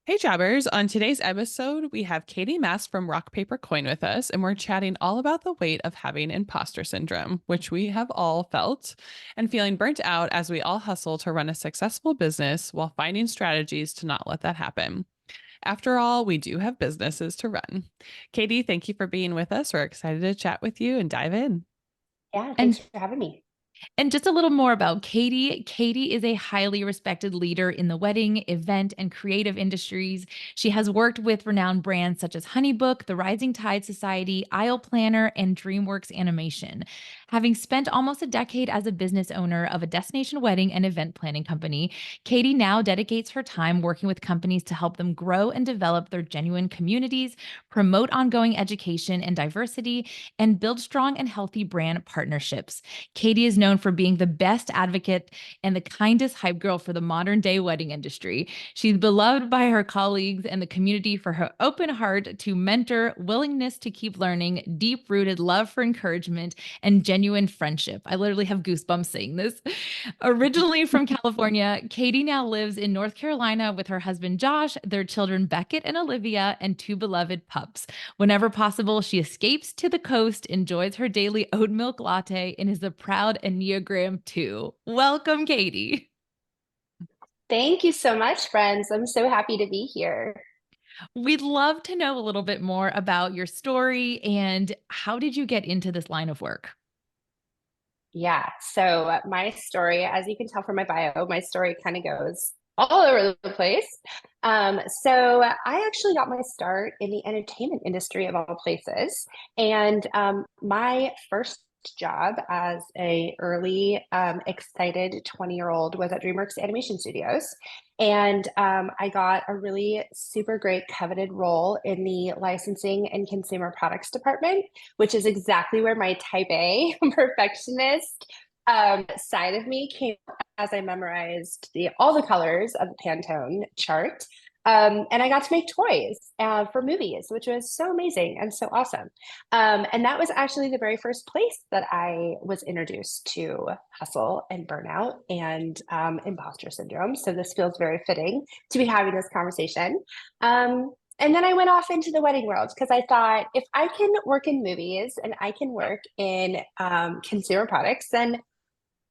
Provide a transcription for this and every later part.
Hey Jabbers, on today's episode, we have Katie Mast from Rock Paper Coin with us, and we're chatting all about the weight of having imposter syndrome, which we have all felt, and feeling burnt out as we all hustle to run a successful business while finding strategies to not let that happen. After all, we do have businesses to run. Katie, thank you for being with us. We're excited to chat with you and dive in. Yeah, thanks And for having me. and just a little more about Katie. Katie is a highly respected leader in the wedding, event, and creative industries. She has worked with renowned brands such as Honeybook, the Rising Tide Society, Aisle Planner, and DreamWorks Animation. Having spent almost a decade as a business owner of a destination wedding and event planning company, Katie now dedicates her time working with companies to help them grow and develop their genuine communities, promote ongoing education and diversity, and build strong and healthy brand partnerships. Katie is known for being the best advocate and the kindest hype girl for the modern day wedding industry. She's beloved by her colleagues and the community for her open heart to mentor, willingness to keep learning, deep rooted love for encouragement, and genuine friendship. I literally have goosebumps saying this. Originally from California, Katie now lives in North Carolina with her husband Josh, their children Beckett and Olivia, and two beloved pups. Whenever possible, she escapes to the coast, enjoys her daily oat milk latte, and is a proud enneagram 2. Welcome, Katie. Thank you so much, friends. I'm so happy to be here. We'd love to know a little bit more about your story and how did you get into this line of work? Yeah, so my story, as you can tell from my bio, my story kind of goes all over the place. So I actually got my start in the entertainment industry of all places, and my first job as a early excited 20-year-old was at DreamWorks Animation Studios. And I got a really super great coveted role in the licensing and consumer products department, which is exactly where my type A perfectionist side of me came as I memorized all the colors of the Pantone chart. And I got to make toys for movies, which was so amazing and so awesome. And that was actually the very first place that I was introduced to hustle and burnout and imposter syndrome. So this feels very fitting to be having this conversation. And then I went off into the wedding world because I thought if I can work in movies and I can work in consumer products, then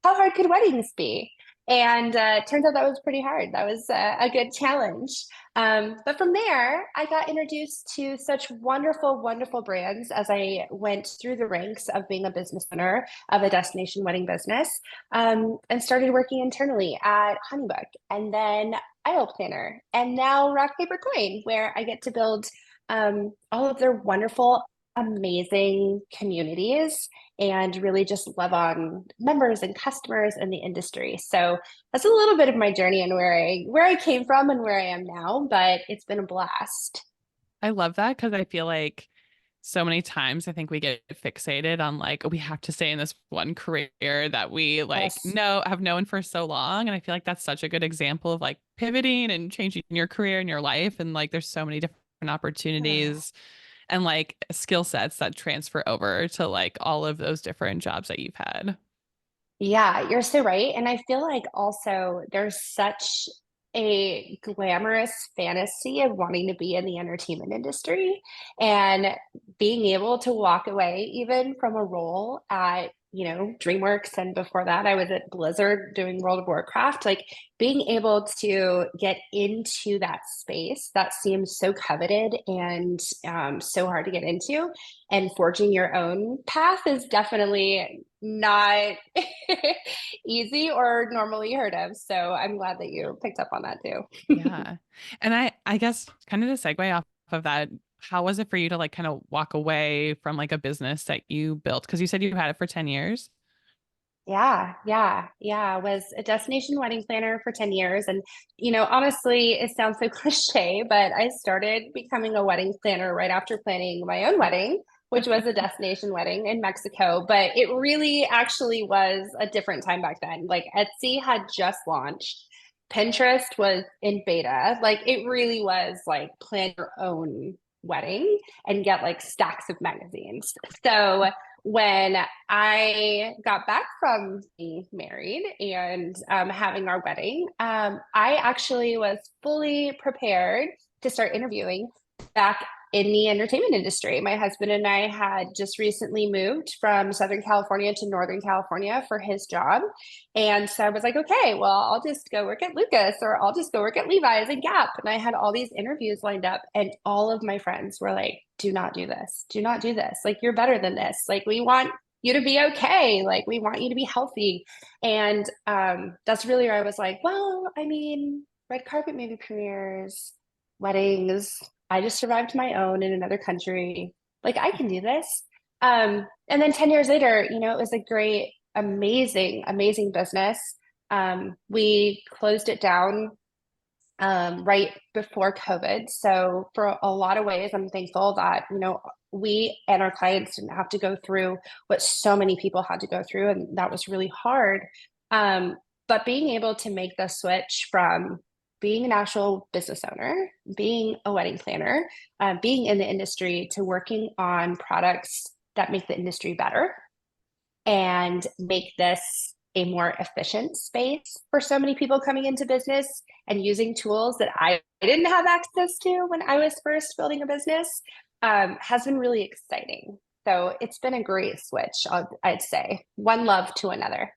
how hard could weddings be? And turns out that was pretty hard. That was a good challenge. But from there, I got introduced to such wonderful, wonderful brands as I went through the ranks of being a business owner of a destination wedding business, and started working internally at Honeybook and then Aisle Planner and now Rock Paper Coin, where I get to build all of their wonderful, amazing communities and really just love on members and customers in the industry. So that's a little bit of my journey and where I came from and where I am now, but it's been a blast. I love that because I feel like so many times I think we get fixated on like we have to stay in this one career that we like Yes. know have known for so long. And I feel like that's such a good example of like pivoting and changing your career and your life. And like there's so many different opportunities and like skill sets that transfer over to like all of those different jobs that you've had. Yeah, you're so right. And I feel like also there's such a glamorous fantasy of wanting to be in the entertainment industry and being able to walk away even from a role at, DreamWorks. And before that, I was at Blizzard doing World of Warcraft. Like being able to get into that space that seems so coveted and so hard to get into and forging your own path is definitely not easy or normally heard of. So I'm glad that you picked up on that too. Yeah. And I guess kind of to segue off of that, how was it for you to like kind of walk away from like a business that you built? Because you said you had it for 10 years. Yeah. I was a destination wedding planner for 10 years. And, honestly, it sounds so cliche, but I started becoming a wedding planner right after planning my own wedding, which was a destination wedding in Mexico. But it really actually was a different time back then. Like Etsy had just launched. Pinterest was in beta. Like it really was like plan your own wedding and get like stacks of magazines. So when I got back from being married and having our wedding, I actually was fully prepared to start interviewing back in the entertainment industry. My husband and I had just recently moved from Southern California to Northern California for his job. And so I was like, okay, well, I'll just go work at Lucas, or I'll just go work at Levi's and Gap. And I had all these interviews lined up, and all of my friends were like, do not do this. Do not do this. Like, you're better than this. Like, we want you to be okay. Like, we want you to be healthy. And that's really where I was like, well, I mean, red carpet movie premieres, weddings. I just survived my own in another country. Like, I can do this. And then 10 years later, you know, it was a great, amazing, amazing business. We closed it down right before COVID. So for a lot of ways, I'm thankful that, you know, we and our clients didn't have to go through what so many people had to go through. And that was really hard. But being able to make the switch from being an actual business owner, being a wedding planner, being in the industry, to working on products that make the industry better and make this a more efficient space for so many people coming into business, and using tools that I didn't have access to when I was first building a business, has been really exciting. So it's been a great switch, I'd say. One love to another.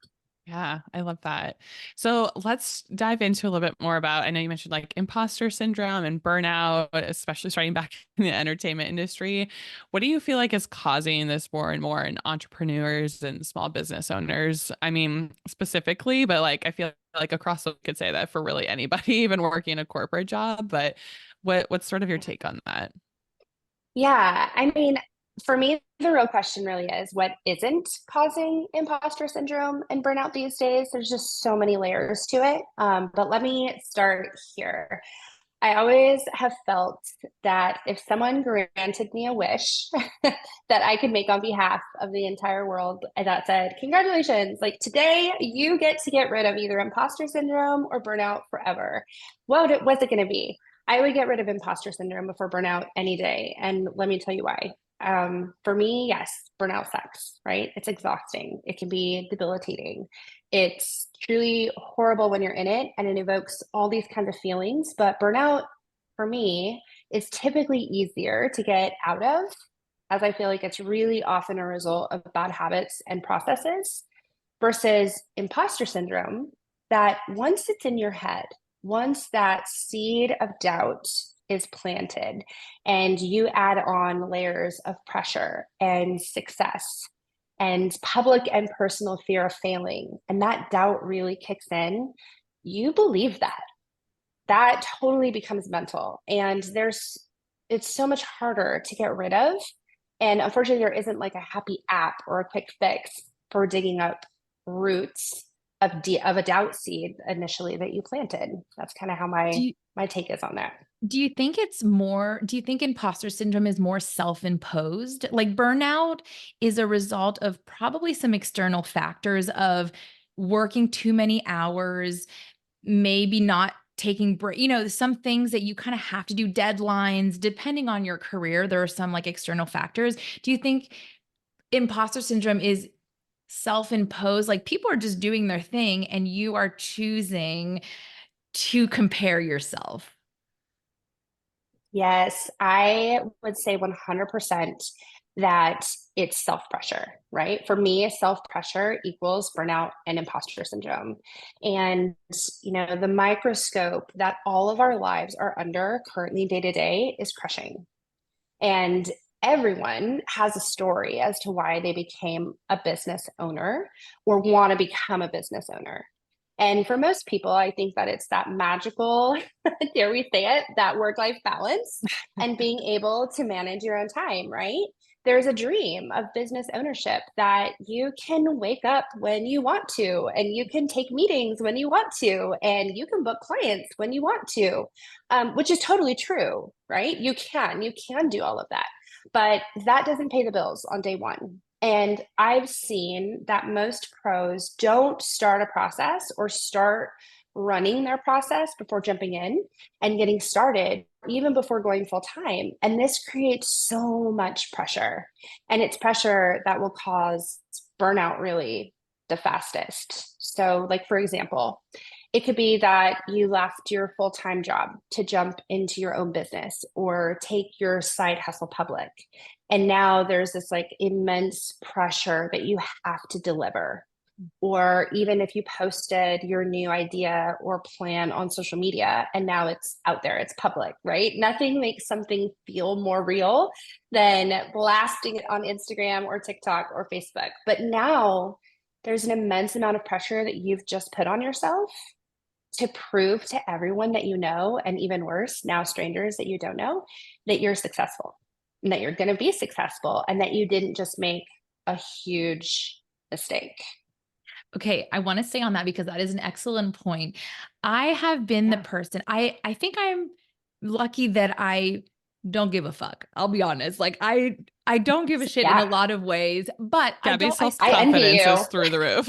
Yeah, I love that. So let's dive into a little bit more about, I know you mentioned like imposter syndrome and burnout, especially starting back in the entertainment industry. What do you feel like is causing this more and more in entrepreneurs and small business owners? I mean, specifically, but like I feel like across the could say that for really anybody, even working a corporate job. But what's sort of your take on that? Yeah, I mean, for me, the real question really is, what isn't causing imposter syndrome and burnout these days? There's just so many layers to it. But let me start here. I always have felt that if someone granted me a wish that I could make on behalf of the entire world, that said, congratulations, like today you get to get rid of either imposter syndrome or burnout forever, what was it going to be? I would get rid of imposter syndrome before burnout any day. And let me tell you why. For me, yes, burnout sucks, right? It's exhausting. It can be debilitating. It's truly horrible when you're in it, and it evokes all these kinds of feelings. But burnout, for me, is typically easier to get out of, as I feel like it's really often a result of bad habits and processes, versus imposter syndrome, that once it's in your head, once that seed of doubt is planted and you add on layers of pressure and success and public and personal fear of failing, and that doubt really kicks in, you believe that. That totally becomes mental. And it's so much harder to get rid of. And unfortunately, there isn't like a happy app or a quick fix for digging up roots of a doubt seed initially that you planted. That's kind of how my take is on that. Do you think do you think imposter syndrome is more self-imposed? Like burnout is a result of probably some external factors of working too many hours, maybe not taking break, some things that you kind of have to do, deadlines, depending on your career, there are some like external factors. Do you think imposter syndrome is self-imposed? Like people are just doing their thing and you are choosing to compare yourself? Yes, I would say 100% that it's self pressure, right? For me, self pressure equals burnout and imposter syndrome. And, you know, the microscope that all of our lives are under currently day to day is crushing. And everyone has a story as to why they became a business owner or want to become a business owner. And for most people, I think that it's that magical, dare we say it, that work-life balance and being able to manage your own time, right? There's a dream of business ownership that you can wake up when you want to, and you can take meetings when you want to, and you can book clients when you want to, which is totally true, right? You can do all of that, but that doesn't pay the bills on day one. And I've seen that most pros don't start a process or start running their process before jumping in and getting started, even before going full time. And this creates so much pressure. And it's pressure that will cause burnout really the fastest. So, like, for example, It could be that you left your full-time job to jump into your own business or take your side hustle public. And now there's this like immense pressure that you have to deliver. Or even if you posted your new idea or plan on social media and now it's out there, it's public, right? Nothing makes something feel more real than blasting it on Instagram or TikTok or Facebook. But now there's an immense amount of pressure that you've just put on yourself to prove to everyone that you know, and even worse, now strangers that you don't know, that you're successful and that you're going to be successful and that you didn't just make a huge mistake. Okay, I want to stay on that because that is an excellent point. I have been the person, I think I'm lucky that I don't give a fuck. I'll be honest. Like I don't give a shit in a lot of ways, but Gabby's I envy self-confidence you. is through the roof.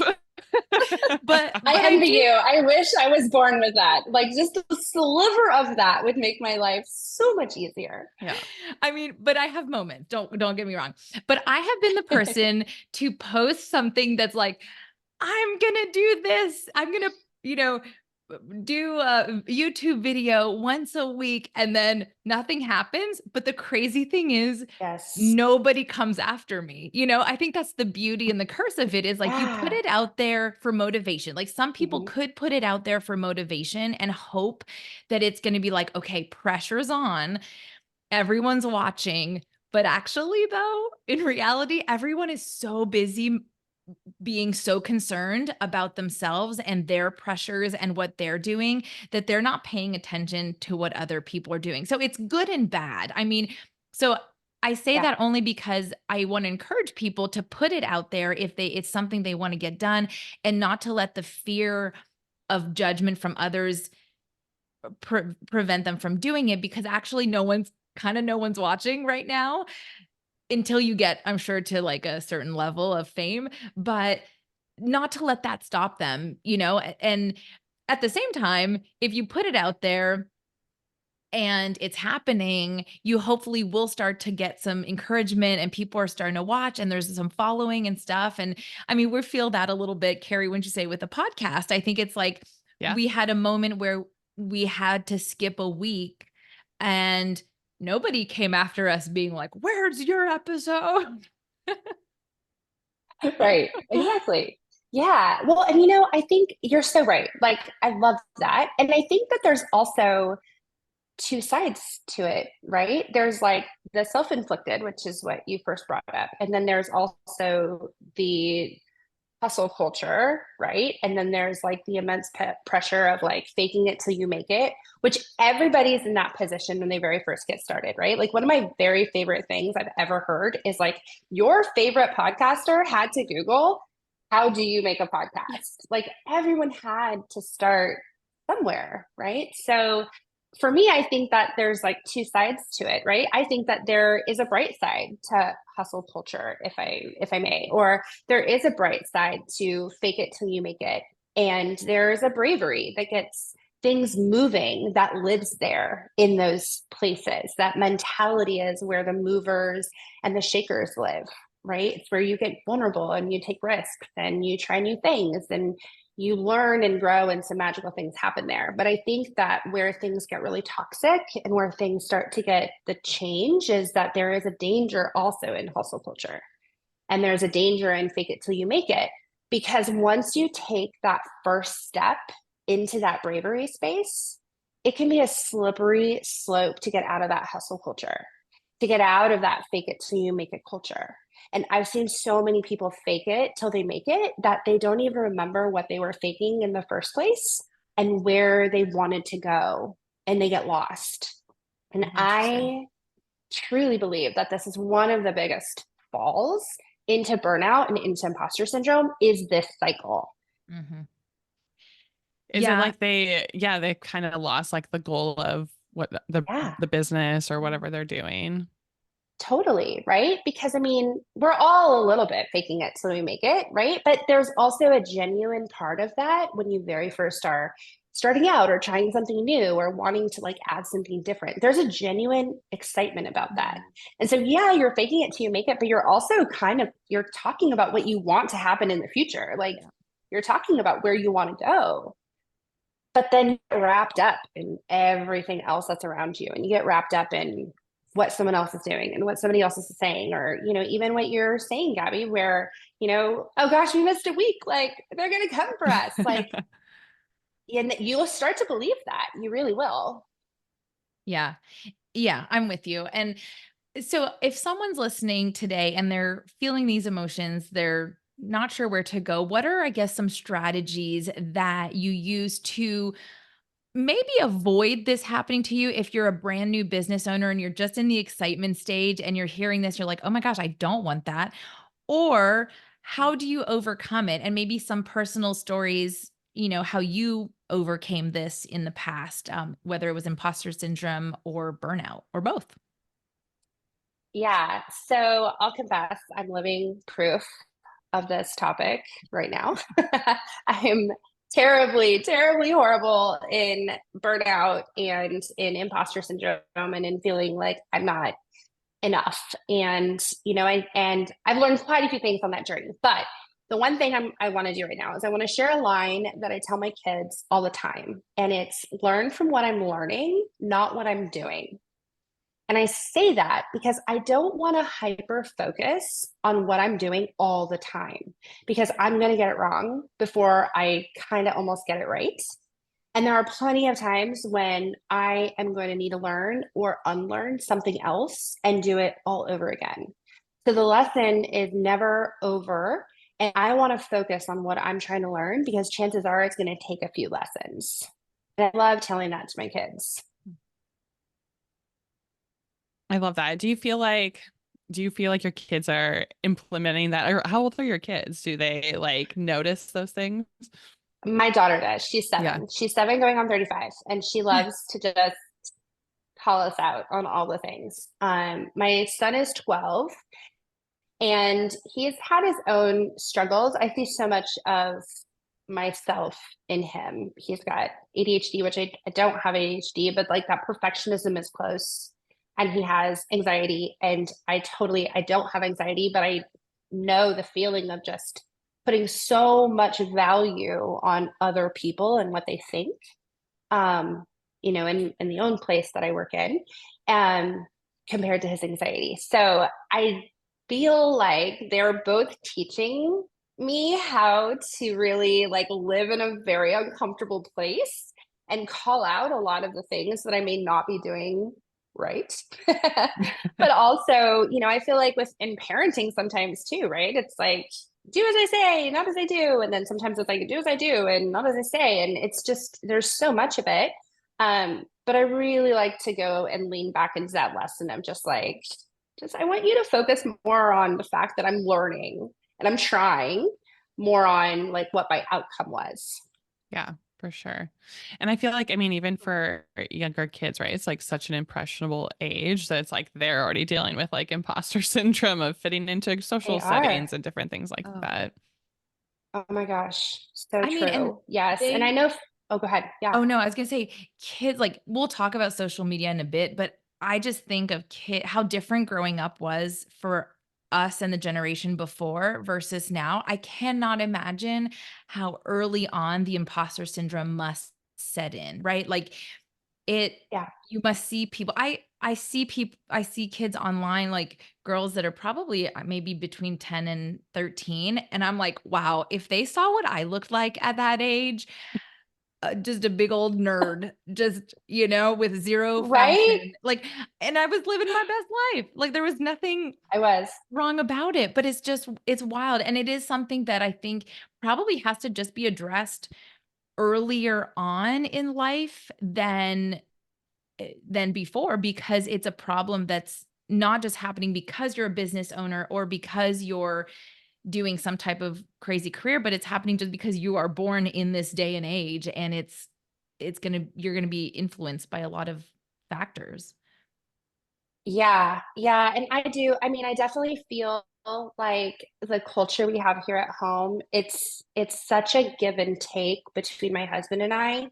but I envy you. I wish I was born with that. Like just a sliver of that would make my life so much easier. Yeah. I mean, but I have moments. Don't get me wrong. But I have been the person to post something that's like, I'm gonna do this. I'm gonna, do a YouTube video once a week and then nothing happens. But the crazy thing is, Yes. nobody comes after me. I think that's the beauty and the curse of it is like you put it out there for motivation. Like some people could put it out there for motivation and hope that it's going to be like, okay, pressure's on, everyone's watching. But actually, though, in reality, everyone is so busy being so concerned about themselves and their pressures and what they're doing that they're not paying attention to what other people are doing. So it's good and bad. I mean, so I say that only because I want to encourage people to put it out there if it's something they want to get done and not to let the fear of judgment from others prevent them from doing it, because actually no one's watching right now until you get, I'm sure, to like a certain level of fame, but not to let that stop them, and at the same time, if you put it out there and it's happening, you hopefully will start to get some encouragement and people are starting to watch and there's some following and stuff. And I mean, we feel that a little bit, Kari, wouldn't you say, with the podcast? I think it's like, we had a moment where we had to skip a week and nobody came after us being like, where's your episode? Right. Exactly. Yeah. Well, and I think you're so right. Like, I love that. And I think that there's also two sides to it, right? There's like the self-inflicted, which is what you first brought up. And then there's also the hustle culture, right? And then there's like the immense pressure of like faking it till you make it, which everybody's in that position when they very first get started, right? Like one of my very favorite things I've ever heard is like, your favorite podcaster had to Google, how do you make a podcast? Like everyone had to start somewhere, right? So for me, I think that there's like two sides to it, right? I think that there is a bright side to hustle culture, if I may, or there is a bright side to fake it till you make it. And there's a bravery that gets things moving that lives there in those places. That mentality is where the movers and the shakers live, right? It's where you get vulnerable and you take risks and you try new things and you learn and grow and some magical things happen there. But I think that where things get really toxic and where things start to get the change is that there is a danger also in hustle culture. And there's a danger in fake it till you make it. Because once you take that first step into that bravery space, it can be a slippery slope to get out of that hustle culture, to get out of that fake it till you make it culture. And I've seen so many people fake it till they make it that they don't even remember what they were faking in the first place and where they wanted to go, and they get lost. And I truly believe that this is one of the biggest falls into burnout and into imposter syndrome is this cycle. Mm-hmm. Is it like they kind of lost like the goal of what the business or whatever they're doing? Totally, right? Because I mean, we're all a little bit faking it till we make it, right? But there's also a genuine part of that when you very first are starting out or trying something new or wanting to like add something different. There's a genuine excitement about that. And so, you're faking it till you make it, but you're also you're talking about what you want to happen in the future. Like you're talking about where you want to go. but then you get wrapped up in everything else that's around you, and you get wrapped up in what someone else is doing and what somebody else is saying, or even what you're saying, Gabby, where oh gosh, we missed a week, like they're gonna come for us, like, and you'll start to believe that, you really will. Yeah. Yeah, I'm with you. And so if someone's listening today and they're feeling these emotions, they're not sure where to go, what are, I guess, some strategies that you use to maybe avoid this happening to you if you're a brand new business owner and you're just in the excitement stage and you're hearing this, you're like, oh my gosh, I don't want that. Or how do you overcome it? And maybe some personal stories, how you overcame this in the past, whether it was imposter syndrome or burnout or both. Yeah, so I'll confess, I'm living proof of this topic right now. I'm terribly, terribly horrible in burnout and in imposter syndrome and in feeling like I'm not enough. And, and I've learned quite a few things on that journey. But the one thing I want to do right now is I want to share a line that I tell my kids all the time. And it's learn from what I'm learning, not what I'm doing. And I say that because I don't want to hyper focus on what I'm doing all the time, because I'm going to get it wrong before I kind of almost get it right. And there are plenty of times when I am going to need to learn or unlearn something else and do it all over again. So the lesson is never over. And I want to focus on what I'm trying to learn, because chances are it's going to take a few lessons. And I love telling that to my kids. I love that. Do you feel like your kids are implementing that? Or how old are your kids? Do they like notice those things? My daughter does. She's Yeah. 7. She's 7 going on 35. And she loves to just call us out on all the things. My son is 12 and he's had his own struggles. I see so much of myself in him. He's got ADHD, which I don't have ADHD, but like that perfectionism is close. And he has anxiety. And I don't have anxiety, but I know the feeling of just putting so much value on other people and what they think, in the own place that I work in, um, compared to his anxiety. So I feel like they're both teaching me how to really like live in a very uncomfortable place and call out a lot of the things that I may not be doing right. But also, I feel like in parenting sometimes too, right? It's like, do as I say, not as I do. And then sometimes it's like, do as I do and not as I say. And it's just, there's so much of it. But I really like to go and lean back into that lesson of just like, I want you to focus more on the fact that I'm learning and I'm trying, more on like what my outcome was. Yeah, for sure. And I feel like, I mean, even for younger kids, right? It's like such an impressionable age that it's like they're already dealing with like imposter syndrome of fitting into They social are. settings and different things like Oh, that. Oh my gosh. So I mean, and true. Yes. And I they, know, oh, go ahead. Yeah. oh no, I was gonna say kids, like we'll talk about social media in a bit, but I just think of how different growing up was for us and the generation before versus now. I cannot imagine how early on the imposter syndrome must set in, right? Like it, Yeah. you must see people. I see kids online, like girls that are probably maybe between 10 and 13. And I'm like, wow, if they saw what I looked like at that age, just a big old nerd, just, with zero Right. fashion. Like, and I was living my best life. Like there was nothing I was. wrong about it, but it's wild. And it is something that I think probably has to just be addressed earlier on in life than before, because it's a problem that's not just happening because you're a business owner or because you're doing some type of crazy career, but it's happening just because you are born in this day and age, and you're gonna be influenced by a lot of factors. Yeah, yeah. And I definitely feel like the culture we have here at home, it's such a give and take between my husband and I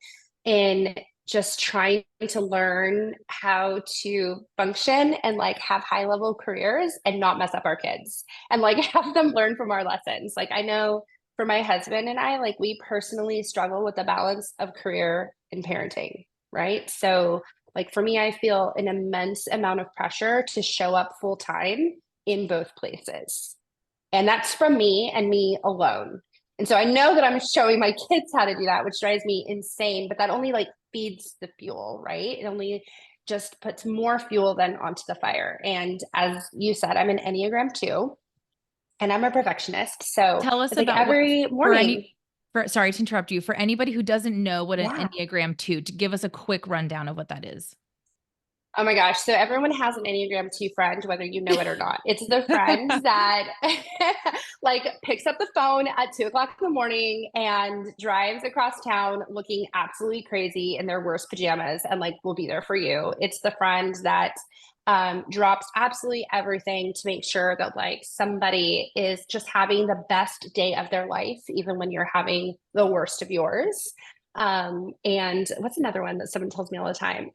in just trying to learn how to function and like have high level careers and not mess up our kids and like have them learn from our lessons. Like I know for my husband and I, like we personally struggle with the balance of career and parenting, right? So like for me, I feel an immense amount of pressure to show up full time in both places. And that's from me and me alone. And so I know that I'm showing my kids how to do that, which drives me insane, but that only like feeds the fuel, right? It only just puts more fuel then onto the fire. And as you said, I'm an Enneagram 2 and I'm a perfectionist. So Tell us it's like about what every for morning. any for sorry to interrupt you. For anybody who doesn't know what an Yeah. Enneagram 2, to give us a quick rundown of what that is. Oh my gosh. So everyone has an Enneagram 2 friend, whether you know it or not. It's the friend that like picks up the phone at 2 o'clock in the morning and drives across town looking absolutely crazy in their worst pajamas and like will be there for you. It's the friend that drops absolutely everything to make sure that like somebody is just having the best day of their life, even when you're having the worst of yours. And what's another one that someone tells me all the time?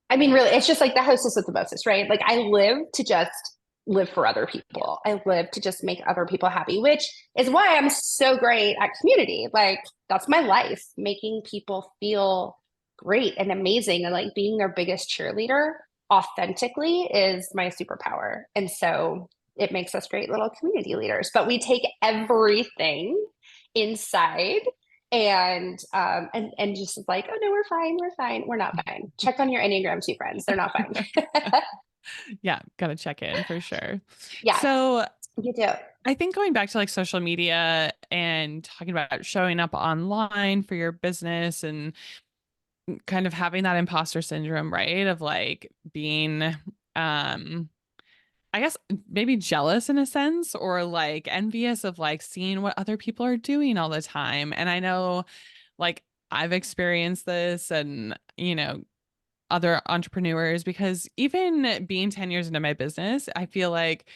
I mean, really, it's just like the hostess with the mostest, right? Like I live to just live for other people. I live to just make other people happy, which is why I'm so great at community. Like that's my life, making people feel great and amazing and like being their biggest cheerleader authentically is my superpower. And so it makes us great little community leaders, but we take everything inside and just like, oh no, we're not fine. Check on your Enneagram 2 friends, they're not fine. Yeah, gotta check in for sure. Yes, So you do. I think going back to like social media and talking about showing up online for your business and kind of having that imposter syndrome, right? Of like being I guess maybe jealous in a sense or like envious of like seeing what other people are doing all the time. And I know like I've experienced this and other entrepreneurs because even being 10 years into my business, I feel like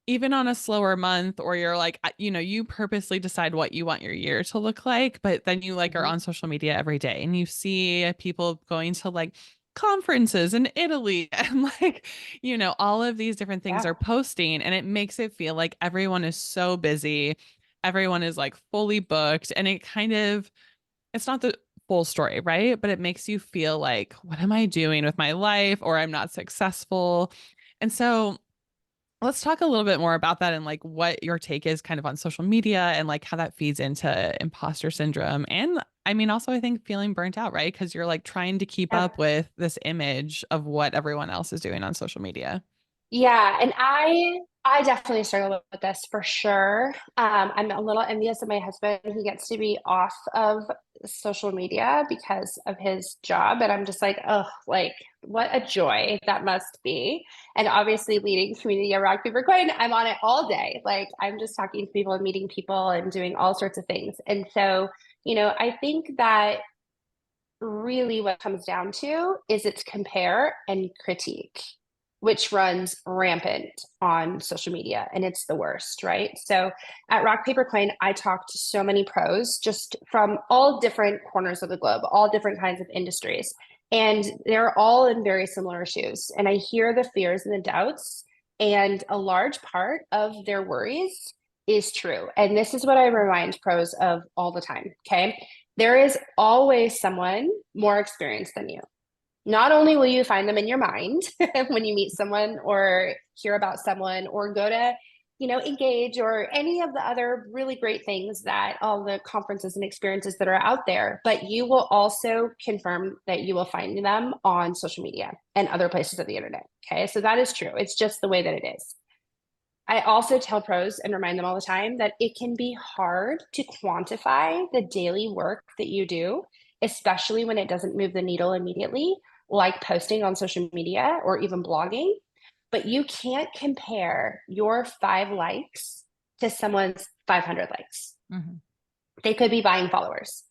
even on a slower month or you're like you purposely decide what you want your year to look like, but then you like are Mhm. on social media every day and you see people going to like conferences in Italy and like all of these different things Yeah. are posting and it makes it feel like everyone is so busy, everyone is like fully booked, and it kind of it's not the full story, right? But it makes you feel like, what am I doing with my life? Or I'm not successful. And so let's talk a little bit more about that and like what your take is kind of on social media and like how that feeds into imposter syndrome. And I mean, also, I think feeling burnt out, right? Because you're like trying to keep Yeah. up with this image of what everyone else is doing on social media. Yeah, and I definitely struggle with this for sure. I'm a little envious of my husband. He gets to be off of social media because of his job, and I'm just like, oh, like what a joy that must be. And obviously, leading community at Rock Paper Coin, I'm on it all day. Like I'm just talking to people and meeting people and doing all sorts of things. And so, I think that really what it comes down to is it's compare and critique, which runs rampant on social media and it's the worst, right? So at Rock Paper Coin, I talk to so many pros just from all different corners of the globe, all different kinds of industries. And they're all in very similar shoes. And I hear the fears and the doubts, and a large part of their worries is true. And this is what I remind pros of all the time. Okay. There is always someone more experienced than you. Not only will you find them in your mind when you meet someone or hear about someone or go to, engage or any of the other really great things that all the conferences and experiences that are out there, but you will also confirm that you will find them on social media and other places of the internet. Okay. So that is true. It's just the way that it is. I also tell pros and remind them all the time that it can be hard to quantify the daily work that you do, especially when it doesn't move the needle immediately, like posting on social media or even blogging. But you can't compare your 5 likes to someone's 500 likes. Mm-hmm. They could be buying followers.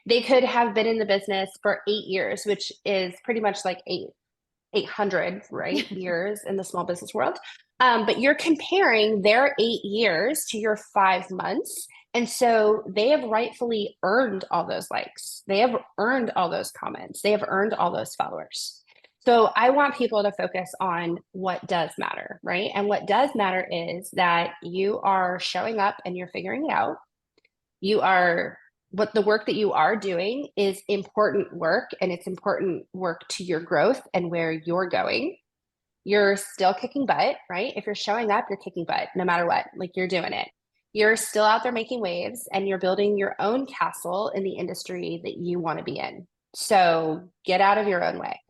They could have been in the business for 8 years, which is pretty much like 800, right, years in the small business world. But you're comparing their 8 years to your 5 months. And so they have rightfully earned all those likes. They have earned all those comments. They have earned all those followers. So I want people to focus on what does matter, right? And what does matter is that you are showing up and you're figuring it out. You are what the work that you are doing is important work, and it's important work to your growth and where you're going. You're still kicking butt, right? If you're showing up, you're kicking butt no matter what, like you're doing it. You're still out there making waves and you're building your own castle in the industry that you want to be in. So get out of your own way.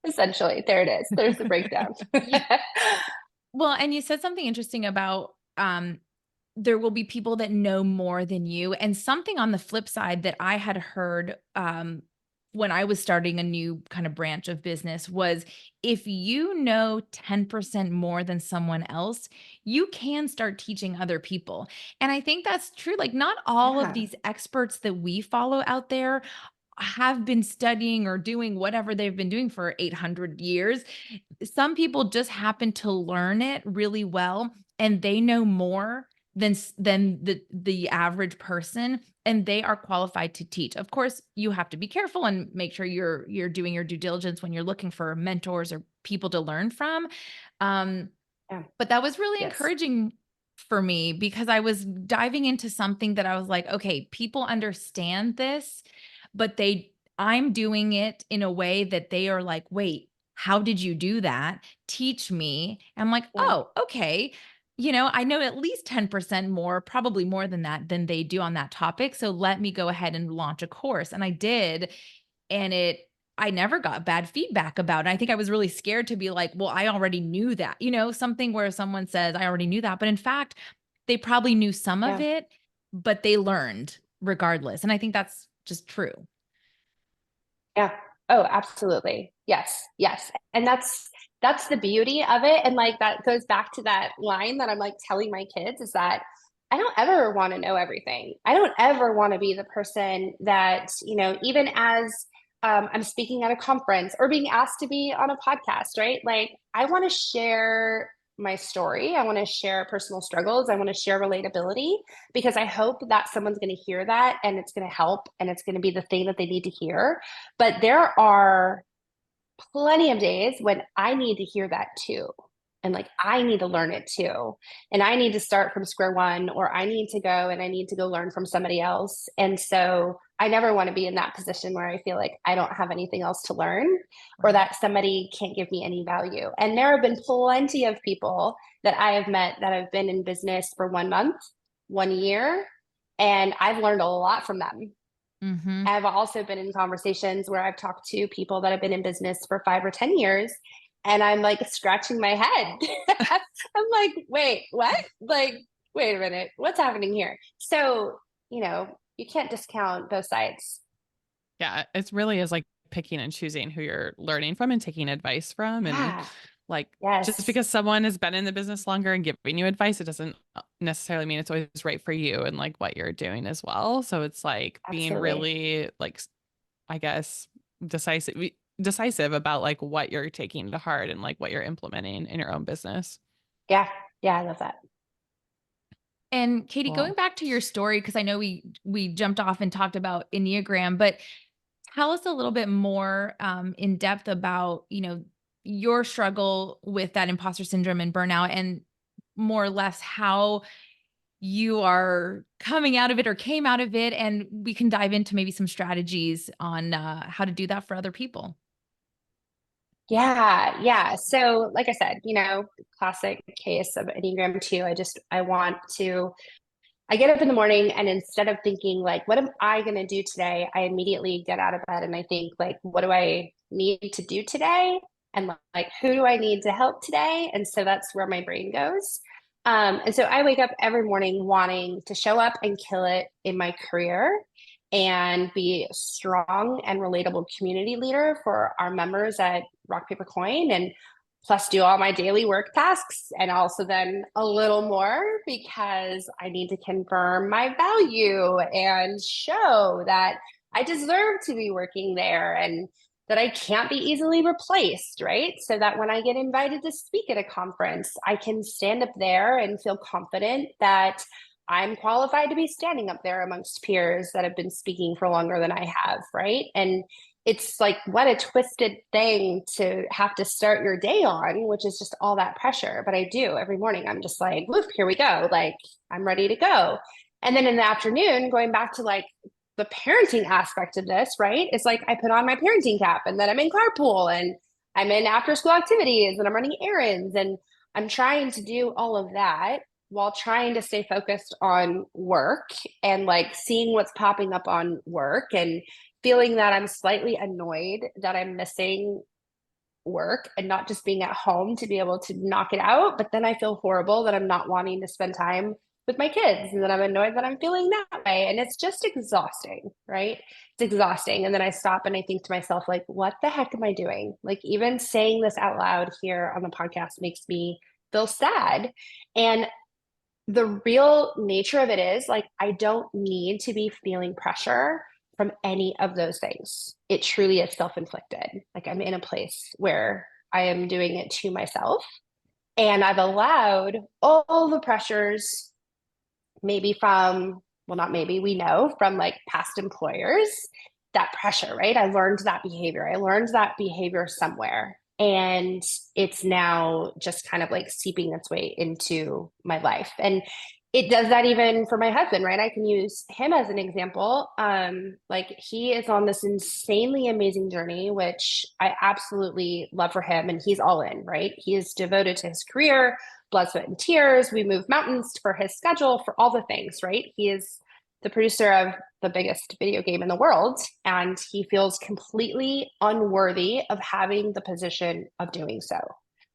Essentially, there it is. There's the breakdown. Well, and you said something interesting about there will be people that know more than you. And something on the flip side that I had heard when I was starting a new kind of branch of business was if you know 10% more than someone else, you can start teaching other people. And I think that's true. Like, not all of Yeah. these experts that we follow out there have been studying or doing whatever they've been doing for 800 years. Some people just happen to learn it really well, and they know more than the average person, and they are qualified to teach. Of course, you have to be careful and make sure you're doing your due diligence when you're looking for mentors or people to learn from. Um, Yeah. but that was really Yes. encouraging for me because I was diving into something that I was like, okay, people understand this, but I'm doing it in a way that they are like, wait, how did you do that? Teach me. I'm like, Yeah. oh, okay. I know at least 10% more, probably more than that, than they do on that topic. So let me go ahead and launch a course. And I did. And I never got bad feedback about it. I think I was really scared to be like, well, I already knew that, something where someone says, I already knew that. But in fact, they probably knew some of Yeah. it, but they learned regardless. And I think that's just true. Yeah. Oh, absolutely. Yes. Yes. And that's the beauty of it. And like that goes back to that line that I'm like telling my kids is that I don't ever want to know everything. I don't ever want to be the person that, even as I'm speaking at a conference or being asked to be on a podcast, right? Like I want to share my story. I want to share personal struggles. I want to share relatability because I hope that someone's going to hear that and it's going to help and it's going to be the thing that they need to hear. But there are plenty of days when I need to hear that too. And like, I need to learn it too. And I need to start from square one, or I need to go and I need to go learn from somebody else. And so I never want to be in that position where I feel like I don't have anything else to learn or that somebody can't give me any value. And there have been plenty of people that I have met that have been in business for 1 month, 1 year, and I've learned a lot from them. Mm-hmm. I've also been in conversations where I've talked to people that have been in business for 5 or 10 years, and I'm like scratching my head. I'm like, wait, what? Like, wait a minute, what's happening here? So, you can't discount both sides. Yeah, it really is like picking and choosing who you're learning from and taking advice from. And Yeah. like, just Yes. because someone has been in the business longer and giving you advice, it doesn't necessarily mean it's always right for you and like what you're doing as well. So it's like being Absolutely. really like, I guess, decisive about like what you're taking to heart and like what you're implementing in your own business. Yeah. Yeah. I love that. And Katie, Cool. going back to your story, because I know we jumped off and talked about enneagram, but tell us a little bit more in depth about your struggle with that imposter syndrome and burnout, and more or less how you are coming out of it or came out of it, and we can dive into maybe some strategies on how to do that for other people. Yeah, yeah. So, like I said, classic case of Enneagram 2. I get up in the morning and instead of thinking like, what am I going to do today? I immediately get out of bed and I think like, what do I need to do today? And like, who do I need to help today? And so that's where my brain goes. And so I wake up every morning wanting to show up and kill it in my career and be a strong and relatable community leader for our members at Rock Paper Coin, and plus do all my daily work tasks and also then a little more because I need to confirm my value and show that I deserve to be working there and that I can't be easily replaced, right? So that when I get invited to speak at a conference, I can stand up there and feel confident that I'm qualified to be standing up there amongst peers that have been speaking for longer than I have, right? And it's like, what a twisted thing to have to start your day on, which is just all that pressure. But I do every morning. I'm just like, woof, here we go. Like, I'm ready to go. And then in the afternoon, going back to like the parenting aspect of this, right? It's like I put on my parenting cap and then I'm in carpool and I'm in after school activities and I'm running errands and I'm trying to do all of that while trying to stay focused on work and like seeing what's popping up on work and feeling that I'm slightly annoyed that I'm missing work and not just being at home to be able to knock it out. But then I feel horrible that I'm not wanting to spend time with my kids and then I'm annoyed that I'm feeling that way. And it's just exhausting, right? It's exhausting. And then I stop and I think to myself, like, what the heck am I doing? Like, even saying this out loud here on the podcast makes me feel sad. And the real nature of it is like, I don't need to be feeling pressure from any of those things. It truly is self-inflicted. Like, I'm in a place where I am doing it to myself. And I've allowed all the pressures, maybe from, well, not maybe, we know from like past employers, that pressure, right? I learned that behavior. I learned that behavior somewhere. And it's now just kind of like seeping its way into my life. And it does that even for my husband, right? I can use him as an example. Like, he is on this insanely amazing journey, which I absolutely love for him. And he's all in, right? He is devoted to his career, blood, sweat, and tears. We move mountains for his schedule, for all the things, right? He is the producer of the biggest video game in the world, and he feels completely unworthy of having the position of doing so,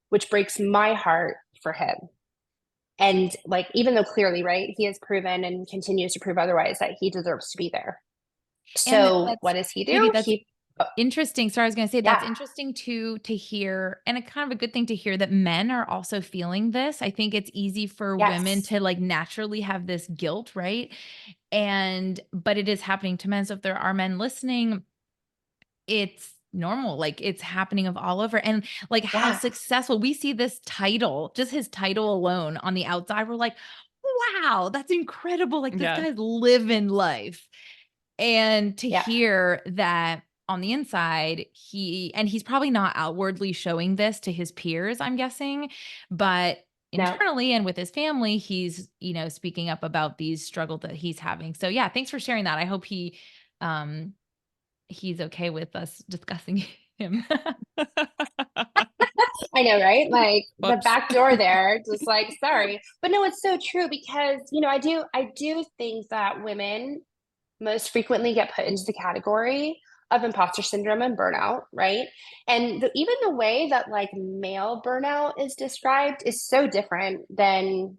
which breaks my heart for him. And like, even though clearly, right, he has proven and continues to prove otherwise that he deserves to be there. And So what does he Katie, do? that's interesting. So I was going to say that's Yeah. interesting too, to hear, and a kind of a good thing to hear that men are also feeling this. I think it's easy for women Yes. to like naturally have this guilt, right? But it is happening to men. So if there are men listening, it's normal. Like, it's happening of all over. And like, how Yeah. successful we see this title, just his title alone on the outside, we're like, wow, that's incredible. Like, this Yeah. guy's living life. And to Yeah. hear that on the inside, he's probably not outwardly showing this to his peers, I'm guessing, but No. internally and with his family, he's, speaking up about these struggles that he's having. So yeah, thanks for sharing that. I hope um he's okay with us discussing him. I know, right? Like the Whoops. back door there, just like, sorry. But no, it's so true because, I do think that women most frequently get put into the category of imposter syndrome and burnout, right? And even the way that like male burnout is described is so different than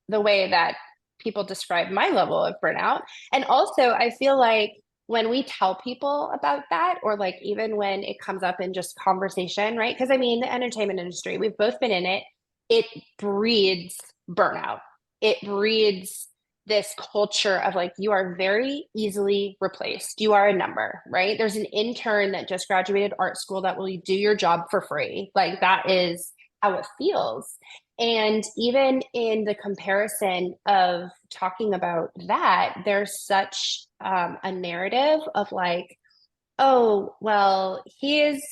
the way that people describe my level of burnout. And also, I feel like when we tell people about that, or like even when it comes up in just conversation, right? Because I mean, the entertainment industry, we've both been in it, it breeds burnout. It breeds this culture of like, you are very easily replaced. You are a number, right? There's an intern that just graduated art school that will do your job for free. Like, that is how it feels. And even in the comparison of talking about that, there's such a narrative of like, oh, well, he is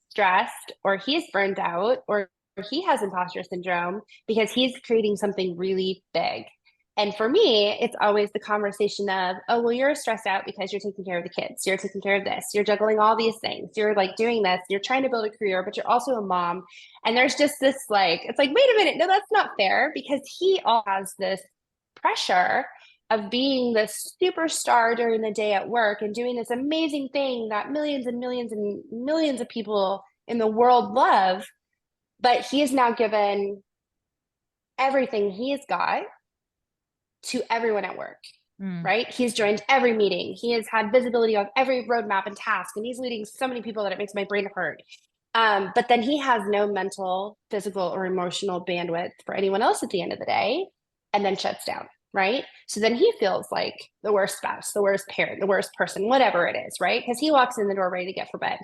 stressed or he's burned out or he has imposter syndrome because he's creating something really big. And for me, it's always the conversation of, oh, well, you're stressed out because you're taking care of the kids. You're taking care of this. You're juggling all these things. You're like doing this. You're trying to build a career, but you're also a mom. And there's just this like, it's like, wait a minute. No, that's not fair because he all has this pressure of being this superstar during the day at work and doing this amazing thing that millions and millions and millions of people in the world love. But he is now given everything he's got to everyone at work, Mm. right? He's joined every meeting. He has had visibility of every roadmap and task, and he's leading so many people that it makes my brain hurt. But then he has no mental, physical, or emotional bandwidth for anyone else at the end of the day, and then shuts down, right? So then he feels like the worst spouse, the worst parent, the worst person, whatever it is, right? Because he walks in the door ready to get for bed.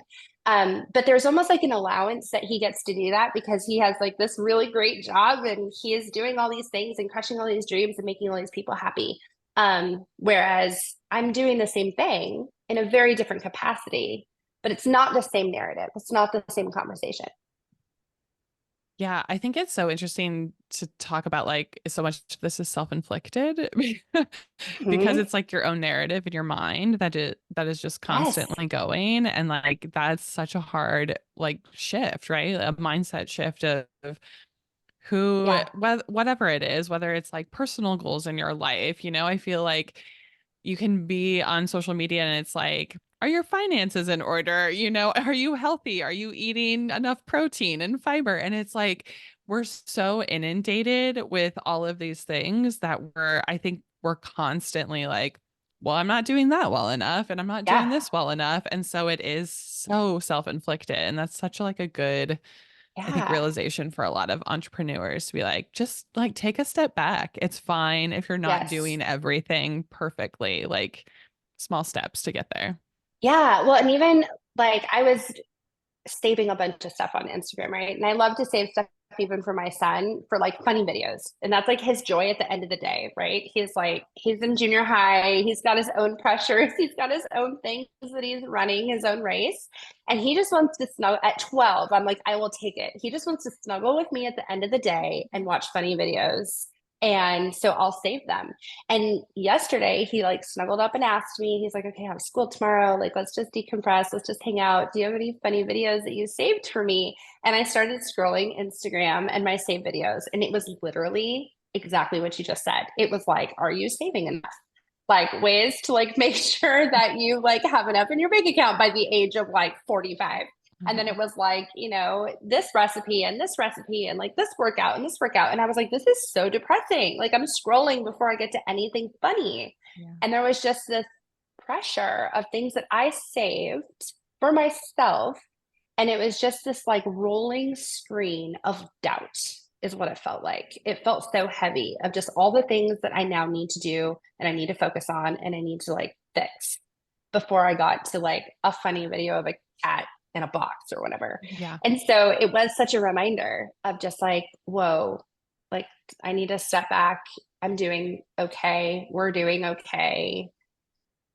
But there's almost like an allowance that he gets to do that because he has like this really great job and he is doing all these things and crushing all these dreams and making all these people happy. Whereas I'm doing the same thing in a very different capacity, but it's not the same narrative. It's not the same conversation. Yeah, I think it's so interesting to talk about like so much of this is self-inflicted because Mhm. it's like your own narrative in your mind that is just Yes. constantly going, and like that's such a hard like shift, right? A mindset shift of who Yeah. whatever it is, whether it's like personal goals in your life, I feel like you can be on social media and it's like, are your finances in order? Are you healthy? Are you eating enough protein and fiber? And it's like we're so inundated with all of these things that I think we're constantly like, well, I'm not doing that well enough and I'm not doing Yeah. this well enough. And so it is so self-inflicted. And that's such like a good, I think, Yeah. realization for a lot of entrepreneurs to be like, just like take a step back. It's fine if you're not Yes. doing everything perfectly, like small steps to get there. Yeah. Well, and even like I was saving a bunch of stuff on Instagram, right? And I love to save stuff even for my son for like funny videos. And that's like his joy at the end of the day, right? He's in junior high, he's got his own pressures, he's got his own things that he's running, his own race. And he just wants to snuggle at 12. I'm like, I will take it. He just wants to snuggle with me at the end of the day and watch funny videos. And so I'll save them. And yesterday he like snuggled up and asked me, he's like, okay, I have school tomorrow. Like, let's just decompress. Let's just hang out. Do you have any funny videos that you saved for me? And I started scrolling Instagram and my saved videos. And it was literally exactly what you just said. It was like, are you saving enough? Like ways to like make sure that you like have enough in your bank account by the age of like 45. And then it was like, this recipe and this recipe and like this workout and this workout. And I was like, this is so depressing. Like I'm scrolling before I get to anything funny. Yeah. And there was just this pressure of things that I saved for myself. And it was just this like rolling screen of doubt, is what it felt like. It felt so heavy of just all the things that I now need to do and I need to focus on and I need to like fix before I got to like a funny video of a cat in a box or whatever. Yeah. And so it was such a reminder of just like, whoa, like I need to step back. I'm doing okay. We're doing okay.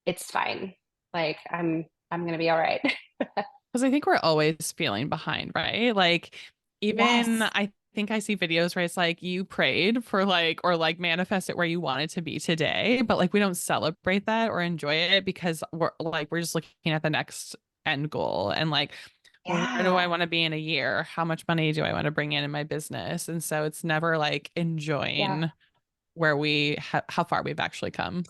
It's fine. Like I'm going to be all right. Because I think we're always feeling behind, right? Like, even Yes. I think I see videos where it's like you prayed for like, or like manifest it where you wanted to be today, but like we don't celebrate that or enjoy it because we're just looking at the next end goal and like, where do I Yeah. want to be in a year? How much money do I want to bring in my business? And so it's never like Yeah. enjoying where how far we've actually come.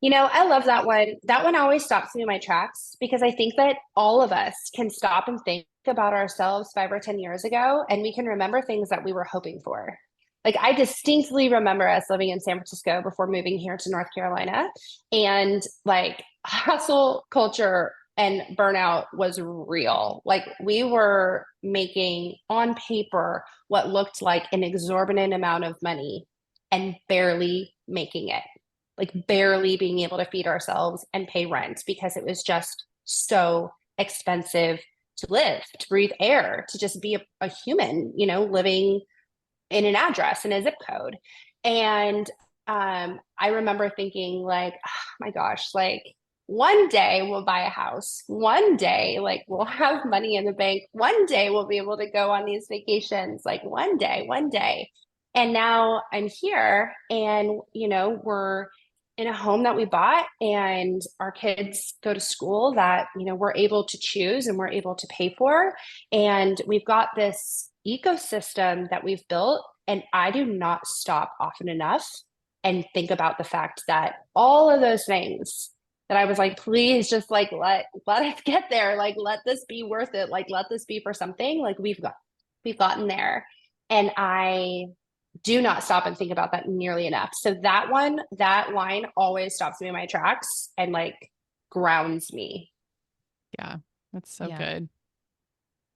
I love that one. That one always stops me in my tracks because I think that all of us can stop and think about ourselves 5 or 10 years ago, and we can remember things that we were hoping for. Like, I distinctly remember us living in San Francisco before moving here to North Carolina, and like hustle culture and burnout was real. Like, we were making on paper what looked like an exorbitant amount of money and barely making it, like barely being able to feed ourselves and pay rent because it was just so expensive to live, to breathe air, to just be a human, living in an address in a zip code. And I remember thinking like, oh my gosh, like one day we'll buy a house. One day, like we'll have money in the bank. One day we'll be able to go on these vacations. Like one day, one day. And now I'm here and, we're in a home that we bought and our kids go to school that, we're able to choose and we're able to pay for. And we've got this ecosystem that we've built. And I do not stop often enough and think about the fact that all of those things that I was like, please just like let us get there. Like let this be worth it. Like let this be for something. Like we've gotten there. And I do not stop and think about that nearly enough. So that line always stops me in my tracks and like grounds me. Yeah, that's so Yeah. good.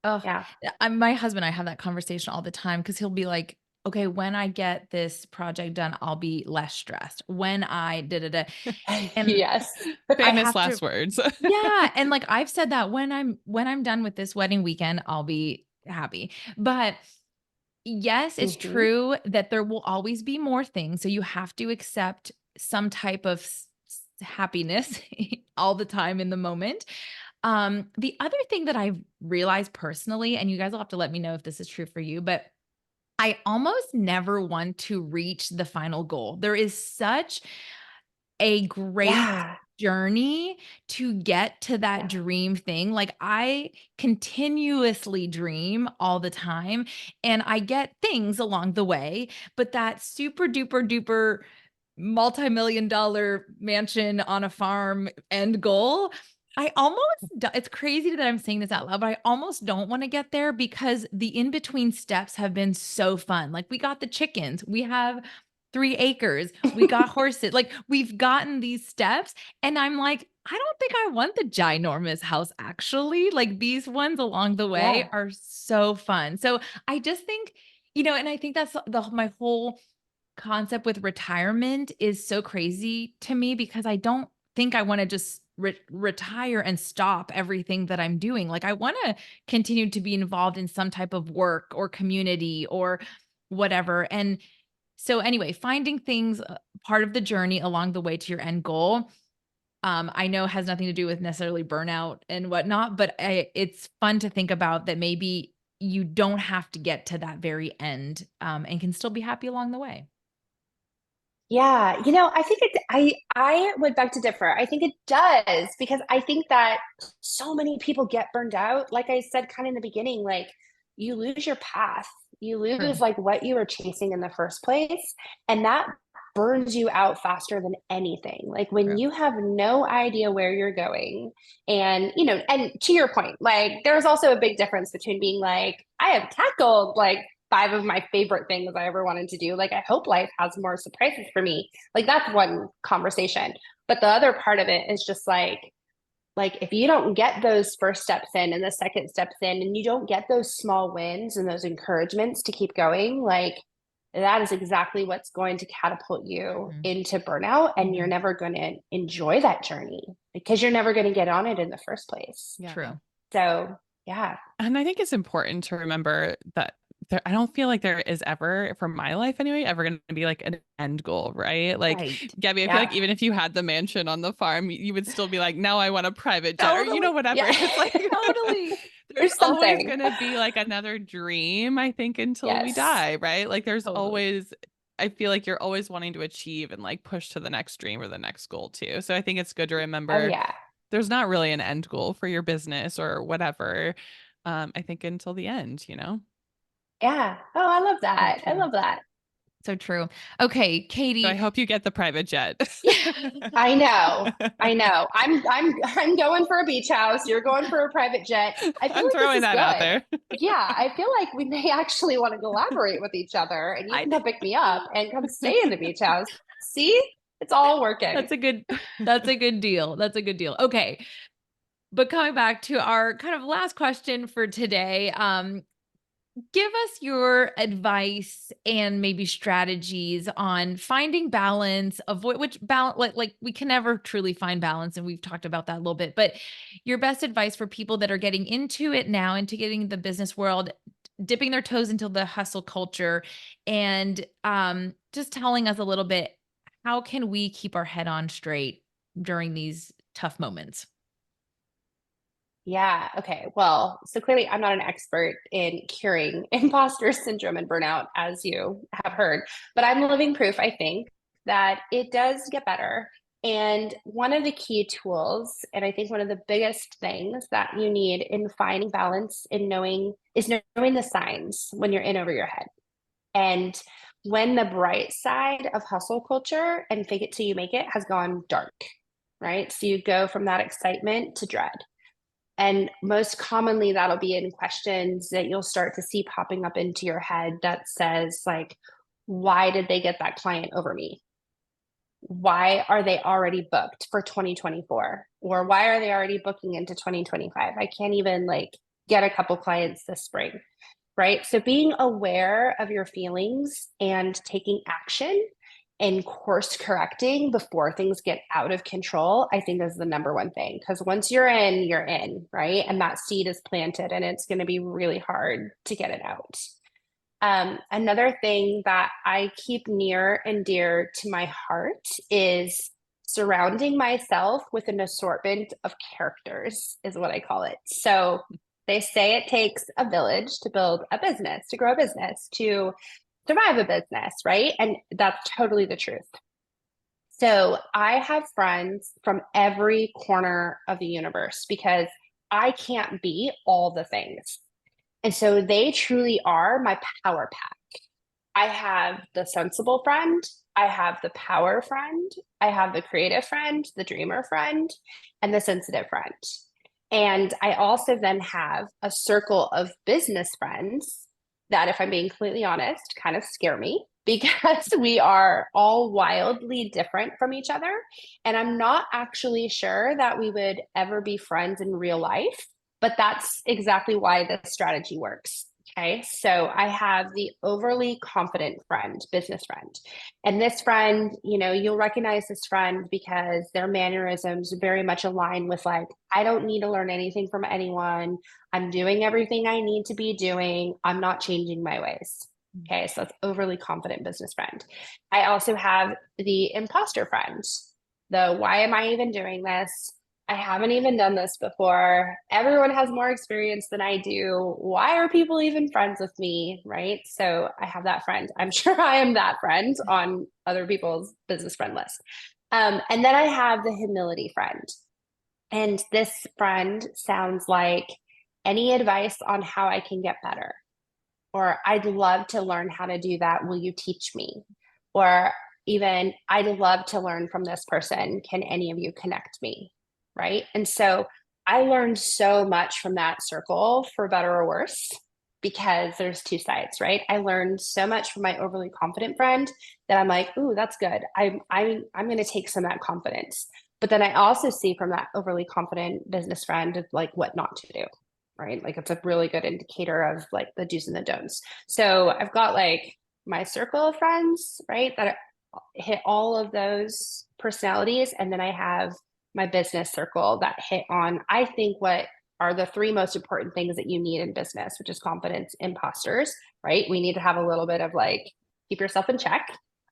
Oh, Yeah. my husband and I have that conversation all the time because he'll be like, okay, when I get this project done, I'll be less stressed. When I did it, and Yes. I Famous have last to, words. yeah. And like I've said that when I'm done with this wedding weekend, I'll be happy. But yes, it's Mhm. true that there will always be more things. So you have to accept some type of happiness all the time in the moment. The other thing that I've realized personally, and you guys will have to let me know if this is true for you, but I almost never want to reach the final goal. There is such a great Yeah. journey to get to that Yeah. dream thing. Like I continuously dream all the time and I get things along the way, but that super duper duper multi-million dollar mansion on a farm end goal, I almost it's crazy that I'm saying this out loud, but I almost don't want to get there because the in-between steps have been so fun. Like we got the chickens, we have 3 acres, we got horses, like we've gotten these steps. And I'm like, I don't think I want the ginormous house actually. Like these ones along the way Yeah. are so fun. So I just think, and I think that's my whole concept with retirement is so crazy to me because I don't think I want to just retire and stop everything that I'm doing. Like I want to continue to be involved in some type of work or community or whatever. And so anyway, finding things part of the journey along the way to your end goal. I know has nothing to do with necessarily burnout and whatnot, but it's fun to think about that maybe you don't have to get to that very end and can still be happy along the way. Yeah, I think I would beg to differ. I think it does because I think that so many people get burned out. Like I said kind of in the beginning, like you lose your path. You True. lose like what you were chasing in the first place, and that burns you out faster than anything. Like when True. you have no idea where you're going and and to your point, like there's also a big difference between being like I have tackled like 5 of my favorite things I ever wanted to do. Like, I hope life has more surprises for me. Like, that's one conversation. But the other part of it is just like if you don't get those first steps in and the second steps in, and you don't get those small wins and those encouragements to keep going, like that is exactly what's going to catapult you Mhm. into burnout. And you're Mhm. never going to enjoy that journey because you're never going to get on it in the first place. Yeah. True. So, yeah. And I think it's important to remember that I don't feel like there is ever, for my life anyway, ever going to be like an end goal, right? Like, Right. Gabby, I feel Yeah. like even if you had the mansion on the farm, you would still be like, now I want a private jet or, Totally. whatever. Yeah. It's like, Totally. there's There's always something. going to be like another dream, I think, until we Yes. die, right? Like, there's Totally. always, I feel like you're always wanting to achieve and like push to the next dream or the next goal too. So I think it's good to Oh, remember yeah. there's not really an end goal for your business or whatever. I think until the end. Yeah. Oh, I love So that. I true. love that. So true. Okay, So I Katie. hope you get the private jet. I know. I know. I'm going for a beach house. You're going for a private jet. I feel I'm like this throwing is that out good. there. Yeah, I feel like we may actually want to collaborate with each other and you I can come pick me up and come stay in the beach house. See? It's all working. That's a good that's a good deal. That's a good deal. Okay. But coming back to our kind of last question for today, give us your advice and maybe strategies on finding balance, avoid which balance like we can never truly find balance and we've talked about that a little bit, but your best advice for people that are getting into it now, into getting the business world, dipping their toes into the hustle culture and just telling us a little bit, how can we keep our head on straight during these tough moments? Yeah. Okay. Well, so clearly I'm not an expert in curing imposter syndrome and burnout, as you have heard, but I'm living proof, I think, that it does get better. And one of the key tools, and I think one of the biggest things that you need in finding balance in knowing is knowing the signs when you're in over your head. And when the bright side of hustle culture and fake it till you make it has gone dark, right? So you go from that excitement to dread. And most commonly, that'll be in questions that you'll start to see popping up into your head that says, like, why did they get that client over me? Why are they already booked for 2024? Or why are they already booking into 2025? I can't even like get a couple clients this spring, right? So being aware of your feelings and taking action and course correcting before things get out of control, I think is the number one thing. Because once you're in, right? And that seed is planted and it's going to be really hard to get it out. Another thing that I keep near and dear to my heart is surrounding myself with an assortment of characters is what I call it. So they say it takes a village to build a business, to grow a business, to survive a business, right? And that's totally the truth. So I have friends from every corner of the universe because I can't be all the things. And so they truly are my power pack. I have the sensible friend, I have the power friend, I have the creative friend, the dreamer friend, and the sensitive friend. And I also then have a circle of business friends that, if I'm being completely honest, kind of scare me because we are all wildly different from each other. And I'm not actually sure that we would ever be friends in real life, but that's exactly why this strategy works. Okay, so I have the overly confident friend, business friend. And this friend, you'll recognize this friend because their mannerisms very much align with like, I don't need to learn anything from anyone. I'm doing everything I need to be doing. I'm not changing my ways. Okay, so that's overly confident business friend. I also have the imposter friend. The why am I even doing this? I haven't even done this before. Everyone has more experience than I do. Why are people even friends with me? Right. So I have that friend. I'm sure I am that friend on other people's business friend list. And then I have the humility friend. And this friend sounds like any advice on how I can get better, or I'd love to learn how to do that. Will you teach me? Or even I'd love to learn from this person. Can any of you connect me? Right. And so I learned so much from that circle, for better or worse, because there's two sides, right? I learned so much from my overly confident friend that I'm like, ooh, that's good. I'm going to take some of that confidence. But then I also see from that overly confident business friend of like what not to do. Right. Like it's a really good indicator of like the do's and the don'ts. So I've got like my circle of friends, right, that hit all of those personalities. And then I have my business circle that hit on, I think, what are the three most important things that you need in business, which is confidence, imposters, right? We need to have a little bit of like, keep yourself in check.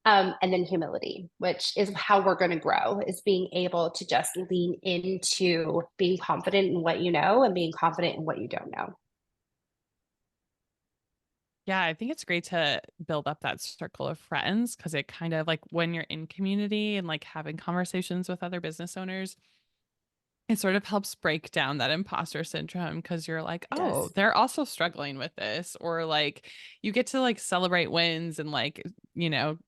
And then humility, which is how we're going to grow, is being able to just lean into being confident in what you know and being confident in what you don't know. Yeah, I think it's great to build up that circle of friends because it kind of like when you're in community and like having conversations with other business owners, it sort of helps break down that imposter syndrome because you're like, It oh, does. they're also struggling with this. Or like you get to like celebrate wins and like, you know,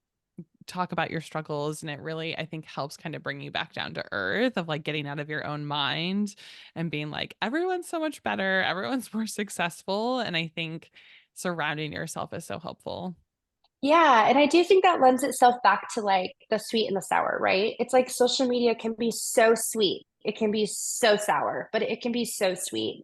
talk about your struggles. And it really, I think, helps kind of bring you back down to earth of like getting out of your own mind and being like, everyone's so much better, everyone's more successful. And I think surrounding yourself is so helpful. Yeah. And I do think that lends itself back to like the sweet and the sour, right? It's like social media can be so sweet. It can be so sour, but it can be so sweet.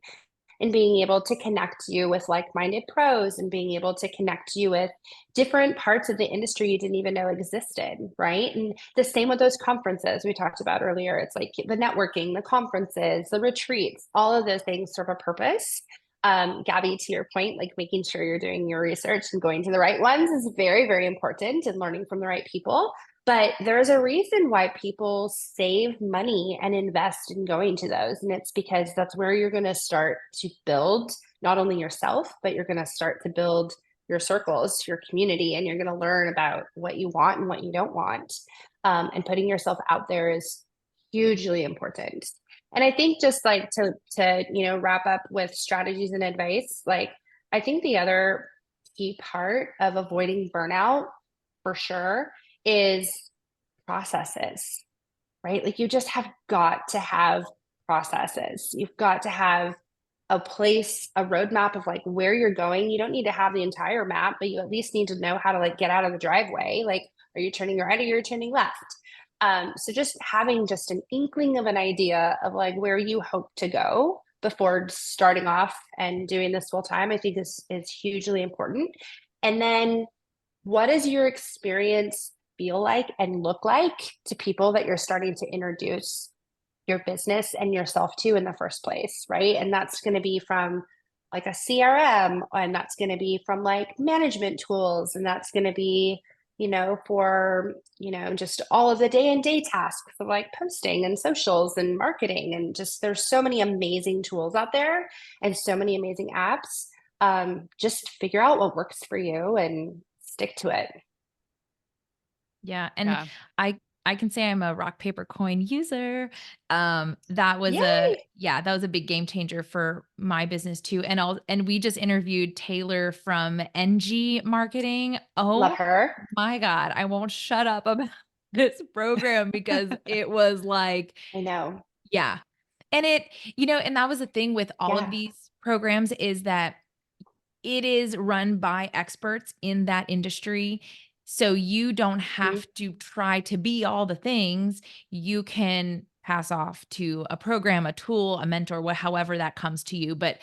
And being able to connect you with like-minded pros and being able to connect you with different parts of the industry you didn't even know existed, right? And the same with those conferences we talked about earlier. It's like the networking, the conferences, the retreats, all of those things serve a purpose. Gabby, to your point, like making sure you're doing your research and going to the right ones is very, very important, and learning from the right people. But there's a reason why people save money and invest in going to those. And it's because that's where you're going to start to build not only yourself, but you're going to start to build your circles, your community, and you're going to learn about what you want and what you don't want. And putting yourself out there is hugely important. And I think just like to wrap up with strategies and advice, like I think the other key part of avoiding burnout for sure is processes, right? Like you just have got to have processes. You've got to have a place, a roadmap of like where you're going. You don't need to have the entire map, but you at least need to know how to like get out of the driveway. Like, are you turning right or you're turning left? So just having just an inkling of an idea of like where you hope to go before starting off and doing this full time, I think is hugely important. And then what does your experience feel like and look like to people that you're starting to introduce your business and yourself to in the first place, right? And that's going to be from like a CRM, and that's going to be from like management tools, and that's going to be for, just all of the day and day tasks of like posting and socials and marketing. And just there's so many amazing tools out there and so many amazing apps. Just figure out what works for you and stick to it. Yeah. And Yeah. I can say I'm a rock, paper, coin user. That was Yay! that was a big game changer for my business too. And we just interviewed Taylor from NG Marketing. Love Oh her. my God. I won't shut up about this program because it was like, I know. yeah. And and that was the thing with all of Yeah. these programs is that it is run by experts in that industry. So you don't Mhm. have to try to be all the things. You can pass off to a program, a tool, a mentor, however that comes to you. But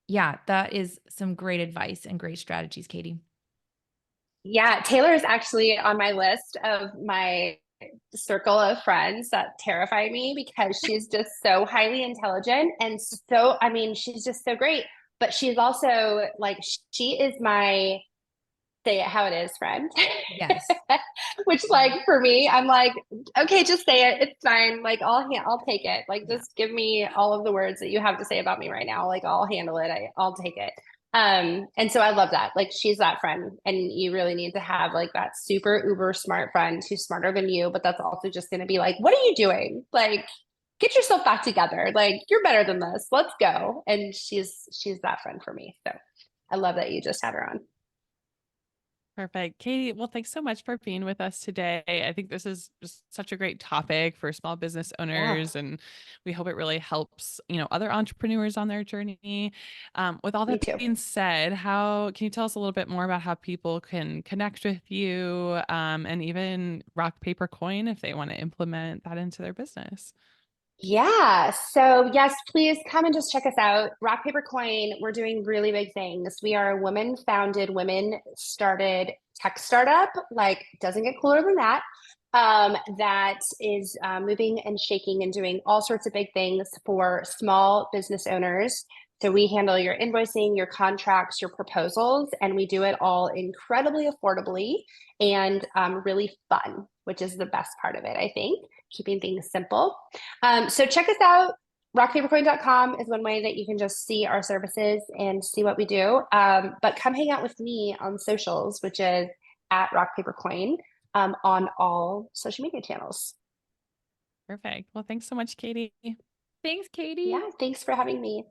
yeah, that is some great advice and great strategies, Katie. Yeah, Taylor is actually on my list of my circle of friends that terrify me because she's just so highly intelligent and so, I mean, she's just so great. But she's also like, she is my say it how it is friend. Yes. Which like for me, I'm like, okay, just say it. It's fine. Like I'll take it. Like Yeah. just give me all of the words that you have to say about me right now. Like I'll handle it. I'll take it. And so I love that. Like she's that friend. And you really need to have like that super uber smart friend who's smarter than you, but that's also just gonna be like, what are you doing? Like get yourself back together. Like you're better than this. Let's go. And she's that friend for me. So I love that you just had her on. Perfect. Katie, well, thanks so much for being with us today. I think this is just such a great topic for small business Yeah, owners, and we hope it really helps, other entrepreneurs on their journey. With all me that too. being said, how can you tell us a little bit more about how people can connect with you, and even rock, paper, coin if they want to implement that into their business? Yeah. So, yes, please come and just check us out. Rock, Paper, Coin, we're doing really big things. We are a women founded, women started tech startup. Like, doesn't get cooler than that. That is moving and shaking and doing all sorts of big things for small business owners. So, we handle your invoicing, your contracts, your proposals, and we do it all incredibly affordably and really fun, which is the best part of it, I think, keeping things simple. So check us out. Rockpapercoin.com is one way that you can just see our services and see what we do. But come hang out with me on socials, which is at rockpapercoin on all social media channels. Perfect. Well, thanks so much, Katie. Thanks, Katie. Yeah, thanks for having me.